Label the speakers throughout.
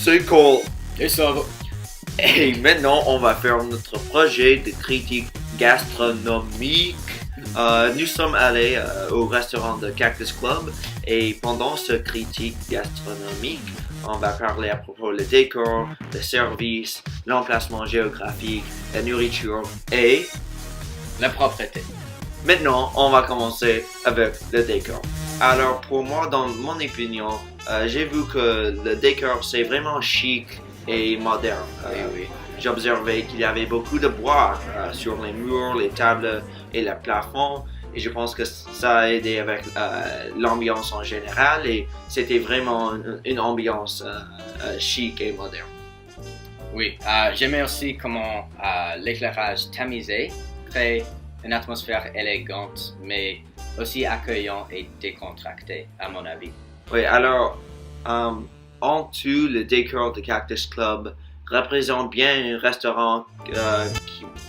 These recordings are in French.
Speaker 1: C'est cool.
Speaker 2: Et ça va.
Speaker 1: Et maintenant, on va faire notre projet de critique gastronomique. Nous sommes allés au restaurant de Cactus Club et pendant ce critique gastronomique, on va parler à propos du décor, le service, l'emplacement géographique, la nourriture et
Speaker 2: la propreté.
Speaker 1: Maintenant, on va commencer avec le décor. Alors pour moi, dans mon opinion, j'ai vu que le décor c'est vraiment chic et moderne.
Speaker 2: Oui.
Speaker 1: J'ai observé qu'il y avait beaucoup de bois sur les murs, les tables et le plafond. Et je pense que ça a aidé avec l'ambiance en général. Et c'était vraiment une ambiance chic et moderne.
Speaker 2: Oui, j'aimais aussi comment l'éclairage tamisé crée une atmosphère élégante, mais aussi accueillant et décontractée, à mon avis.
Speaker 1: Oui, alors, en tout, le décor de Cactus Club représente bien un restaurant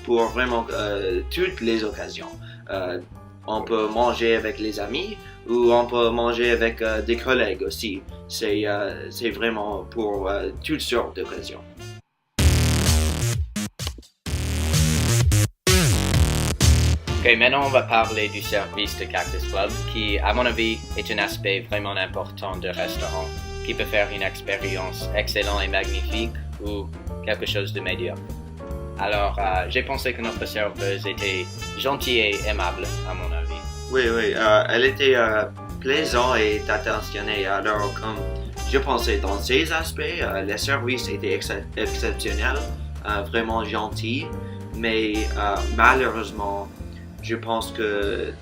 Speaker 1: pour vraiment toutes les occasions. On peut manger avec les amis ou on peut manger avec des collègues aussi. C'est vraiment pour toutes sortes d'occasions.
Speaker 2: Ok, maintenant on va parler du service de Cactus Club qui, à mon avis, est un aspect vraiment important de restaurant qui peut faire une expérience excellente et magnifique ou quelque chose de médiocre. Alors, j'ai pensé que notre serveuse était gentille et aimable, à mon avis.
Speaker 1: Oui, elle était plaisante et attentionnée. Alors, comme je pensais dans ces aspects, le service était exceptionnel, vraiment gentil, mais malheureusement, je pense que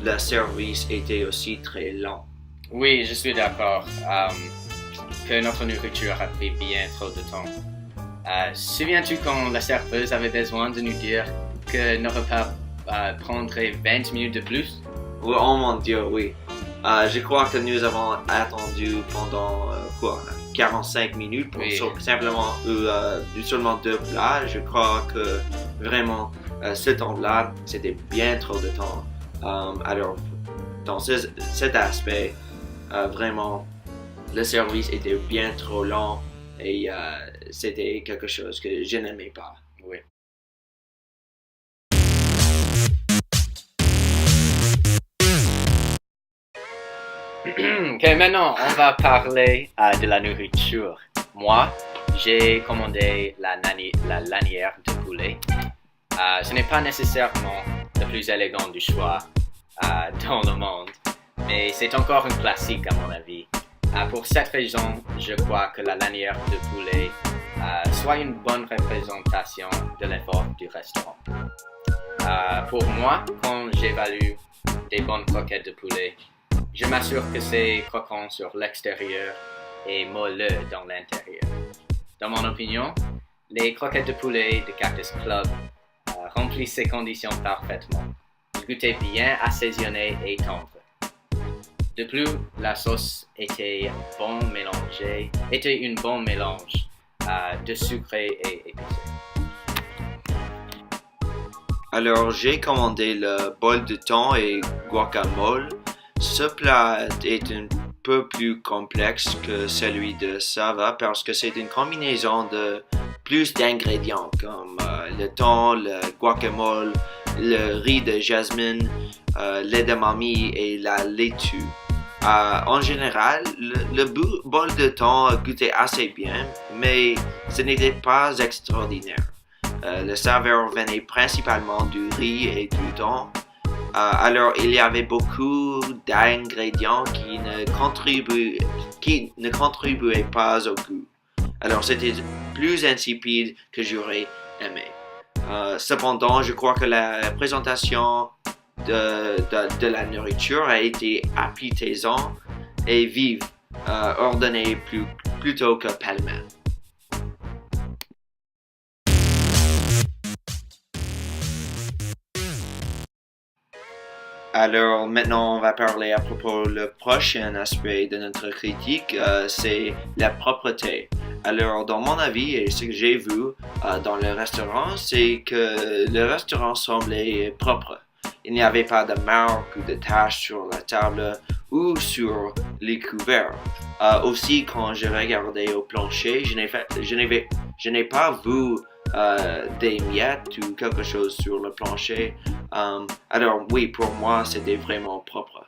Speaker 1: le service était aussi très lent.
Speaker 2: Oui, je suis d'accord que notre nourriture a pris bien trop de temps. Souviens-tu quand la serveuse avait besoin de nous dire que nos repas prendraient 20 minutes de plus?
Speaker 1: Oh mon Dieu, oui. Je crois que nous avons attendu pendant 45 minutes pour simplement seulement 2 plats. Je crois que vraiment ce temps-là, c'était bien trop de temps. Alors, dans cet aspect, vraiment, le service était bien trop lent et c'était quelque chose que je n'aimais pas.
Speaker 2: Oui. Ok, maintenant on va parler de la nourriture. Moi, j'ai commandé la lanière de poulet. Ce n'est pas nécessairement le plus élégant du choix dans le monde, mais c'est encore un classique à mon avis. Pour cette raison, je crois que la lanière de poulet soit une bonne représentation de l'effort du restaurant. Pour moi, quand j'évalue des bonnes croquettes de poulet, je m'assure que c'est croquant sur l'extérieur et moelleux dans l'intérieur. Dans mon opinion, les croquettes de poulet de Cactus Club remplissent ces conditions parfaitement. Ils goûtaient bien assaisonnés et tendres. De plus, la sauce était une bon mélange de sucré et épicé.
Speaker 1: Alors, j'ai commandé le bol de thon et guacamole. Ce plat est un peu plus complexe que celui de Sava parce que c'est une combinaison de plus d'ingrédients comme le thon, le guacamole, le riz de jasmine, l'edamame et la laitue. En général, le bol de thon goûtait assez bien, mais ce n'était pas extraordinaire. Le saveur venait principalement du riz et du thon. Alors, il y avait beaucoup d'ingrédients qui ne contribuaient pas au goût. Alors, c'était plus insipide que j'aurais aimé. Cependant, je crois que la présentation de la nourriture a été appétissante et vive, ordonnée plutôt que pêle-mêle. Alors maintenant, on va parler à propos le prochain aspect de notre critique, c'est la propreté. Alors dans mon avis et ce que j'ai vu dans le restaurant, c'est que le restaurant semblait propre. Il n'y avait pas de marques ou de taches sur la table ou sur les couverts. Aussi, quand je regardais au plancher, je n'ai pas vu des miettes ou quelque chose sur le plancher. Alors oui, pour moi, c'était vraiment propre.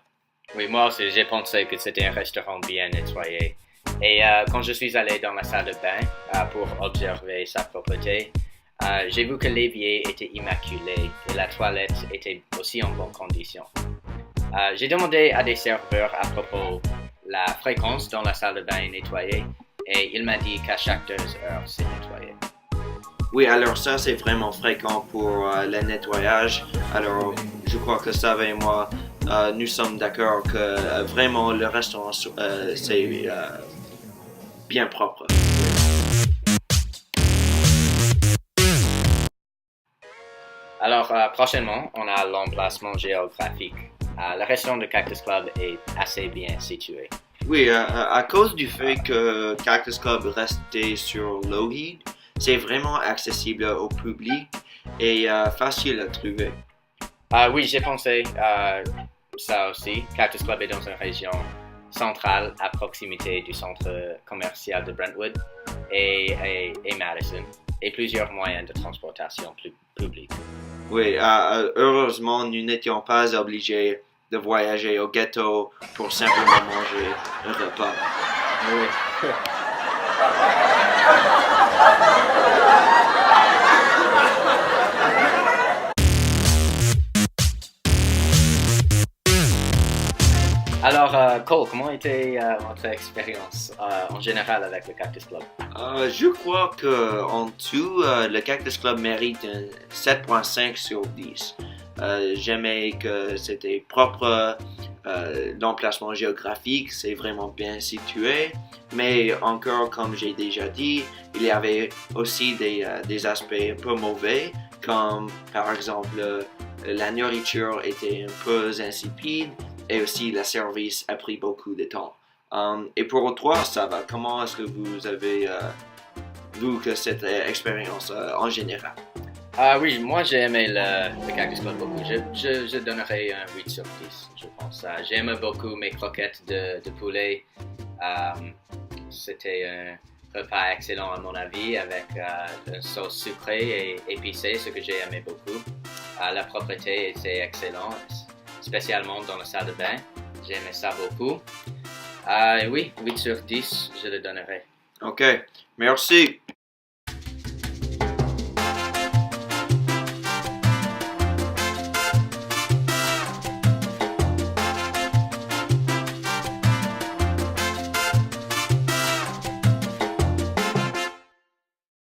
Speaker 2: Oui, moi aussi, j'ai pensé que c'était un restaurant bien nettoyé. Et quand je suis allé dans la salle de bain pour observer sa propreté, j'ai vu que l'évier était immaculé et la toilette était aussi en bonne condition. J'ai demandé à des serveurs à propos de la fréquence dans la salle de bain est nettoyée et il m'a dit qu'à chaque 2 heures, c'est nettoyé.
Speaker 1: Oui, alors ça c'est vraiment fréquent pour le nettoyage. Alors je crois que Sava et moi, nous sommes d'accord que vraiment le restaurant c'est bien propre.
Speaker 2: Alors, prochainement, on a l'emplacement géographique. Le restaurant de Cactus Club est assez bien situé.
Speaker 1: Oui, à cause du fait que Cactus Club restait sur Lougheed, c'est vraiment accessible au public et facile à trouver.
Speaker 2: Oui, j'ai pensé ça aussi. Cactus Club est dans une région centrale à proximité du centre commercial de Brentwood et Madison et plusieurs moyens de transportation publics.
Speaker 1: Oui, heureusement, nous n'étions pas obligés de voyager au ghetto pour simplement manger un repas.
Speaker 2: Oui. Alors, Cole, comment était votre expérience en général avec le Cactus Club?
Speaker 1: Je crois qu'en tout, le Cactus Club mérite un 7.5 sur 10. J'aimais que c'était propre, l'emplacement géographique, c'est vraiment bien situé, mais encore, comme j'ai déjà dit, il y avait aussi des aspects un peu mauvais, comme par exemple la nourriture était un peu insipide et aussi le service a pris beaucoup de temps. Et pour toi, ça va? Comment est-ce que vous avez vu que cette expérience en général?
Speaker 2: Oui, moi j'ai aimé le Cactus Club beaucoup. Je donnerais un 8 sur 10, je pense. J'aime beaucoup mes croquettes de poulet. C'était un repas excellent à mon avis avec une sauce sucrée et épicée, ce que j'ai aimé beaucoup. La propreté était excellente, spécialement dans la salle de bain. J'aimais ça beaucoup. Oui, 8 sur 10, je le donnerai.
Speaker 1: Ok, merci.